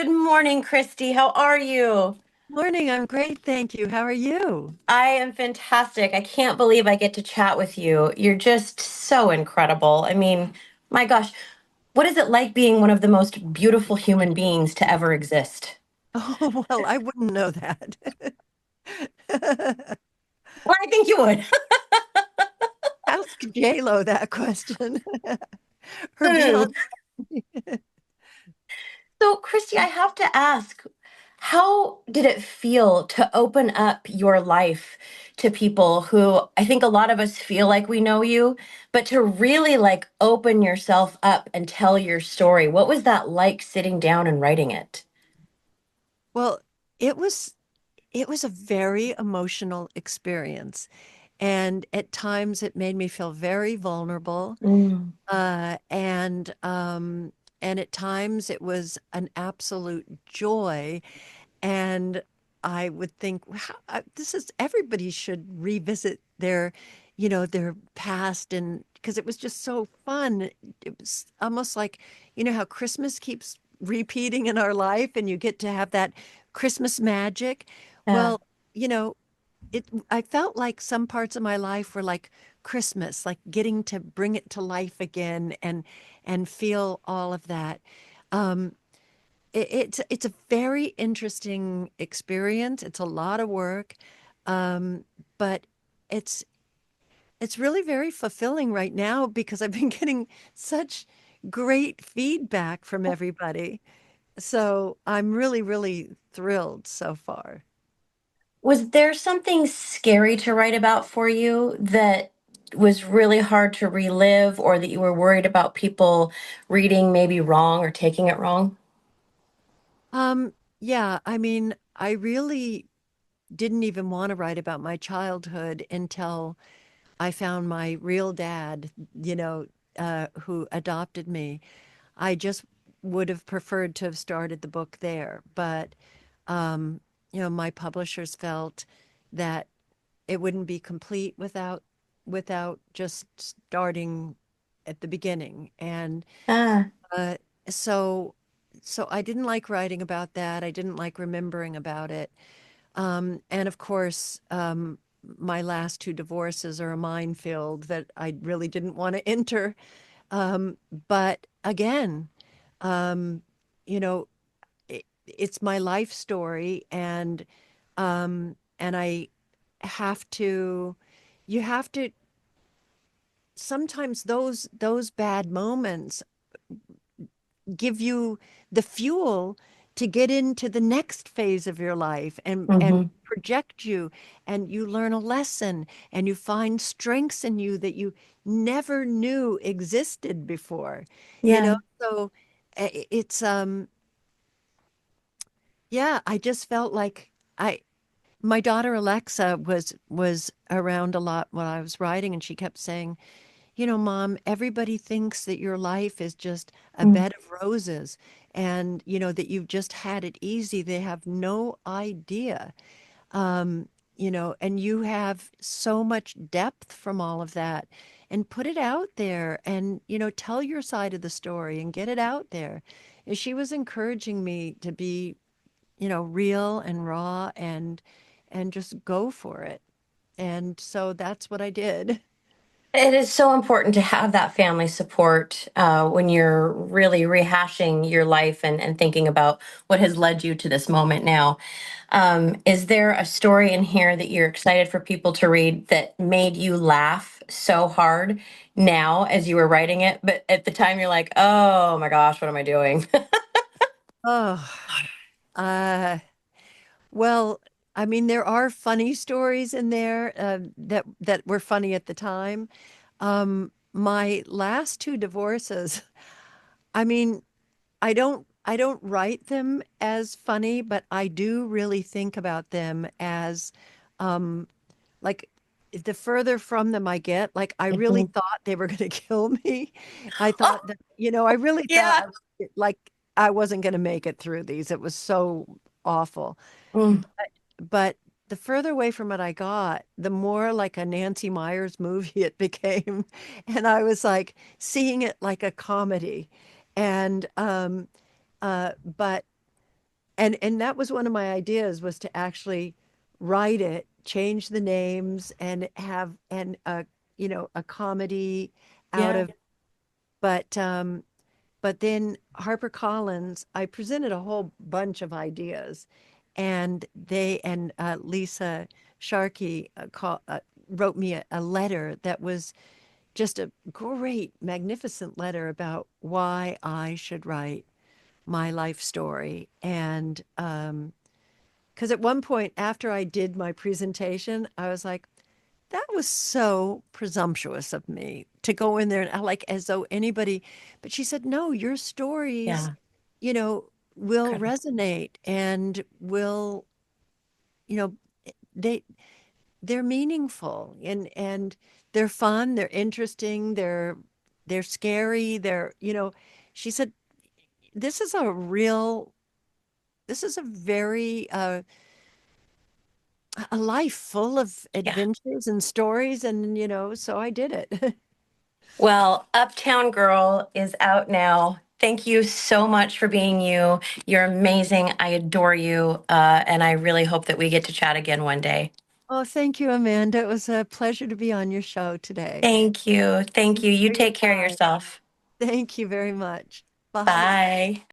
Good morning, Christy. How are you? Morning, I'm great, thank you. How are you? I am fantastic. I can't believe I get to chat with you. You're just so incredible. I mean, my gosh, what is it like being one of the most beautiful human beings to ever exist? Oh, well, I wouldn't know that. Well, I think you would. Ask J-Lo that question. Her Hmm. Beyonce. So, Christy, I have to ask, how did it feel to open up your life to people who I think a lot of us feel like we know you, but to really like open yourself up and tell your story? What was that like sitting down and writing it? Well, it was it was a very emotional experience. And at times it made me feel very vulnerable. Mm. And at times it was an absolute joy. And I would think, wow, this is everybody should revisit their past, and because it was just so fun. It was almost like, how Christmas keeps repeating in our life, and you get to have that Christmas magic. Yeah. Well, you know, I felt like some parts of my life were like Christmas, like getting to bring it to life again and feel all of that. Um, it's a very interesting experience. It's a lot of work, but it's it's really very fulfilling right now because I've been getting such great feedback from everybody. So I'm really, really thrilled so far. Was there something scary to write about for you that was really hard to relive, or that you were worried about people reading maybe wrong or taking it wrong? Yeah, I mean, I really didn't even want to write about my childhood until I found my real dad, who adopted me. I just would have preferred to have started the book there, but um, my publishers felt that it wouldn't be complete without just starting at the beginning. And Ah, uh, so so I didn't like writing about that. I didn't like remembering about it. And of course, my last two divorces are a minefield that I really didn't want to enter. But again, um, you know, it's my life story, and I have to, you have to, sometimes those bad moments give you the fuel to get into the next phase of your life and hmm. project you, and you learn a lesson and you find strengths in you that you never knew existed before, Yeah. so it's yeah, I just felt like I my daughter Alexa was around a lot when I was writing, and she kept saying, Mom, everybody thinks that your life is just a Mm. bed of roses, and, that you've just had it easy. They have no idea. And you have so much depth from all of that. And put it out there and, tell your side of the story and get it out there. And she was encouraging me to be, real and raw and just go for it. And so that's what I did. It is so important to have that family support when you're really rehashing your life and thinking about what has led you to this moment now. Is there a story in here that you're excited for people to read that made you laugh so hard now as you were writing it, but at the time you're like, oh my gosh, what am I doing? Oh, uh, well, I mean, there are funny stories in there that were funny at the time. My last two divorces, I mean, I don't write them as funny, but I do really think about them as um like the further from them I get, like I really Mhm. thought they were going to kill me. I Oh, thought that, I really thought yeah. like I wasn't going to make it through these. It was so awful. Mm. But the further away from it I got, the more like a Nancy Meyers movie it became. And I was like seeing it like a comedy. And but And that was one of my ideas, was to actually write it, change the names, and have and a comedy out Yeah. of. But then HarperCollins, I presented a whole bunch of ideas, and Lisa Sharkey wrote me a letter that was just a great, magnificent letter about why I should write my life story. And because at one point after I did my presentation, I was like, that was so presumptuous of me to go in there and like as though anybody, but she said, no, your stories, Yeah. you know, will Incredible. resonate and will, you know, they they're meaningful and they're fun, they're interesting, they're scary, she said, this is a real, this is a very a life full of Yeah. adventures and stories, and so I did it. Well, Uptown Girl is out now. Thank you so much for being you. You're amazing. I adore you. And I really hope that we get to chat again one day. Oh, thank you, Amanda. It was a pleasure to be on your show today. Thank you. Thank Thank you. you You for your take care of time. yourself. Thank you very much. Bye. Bye.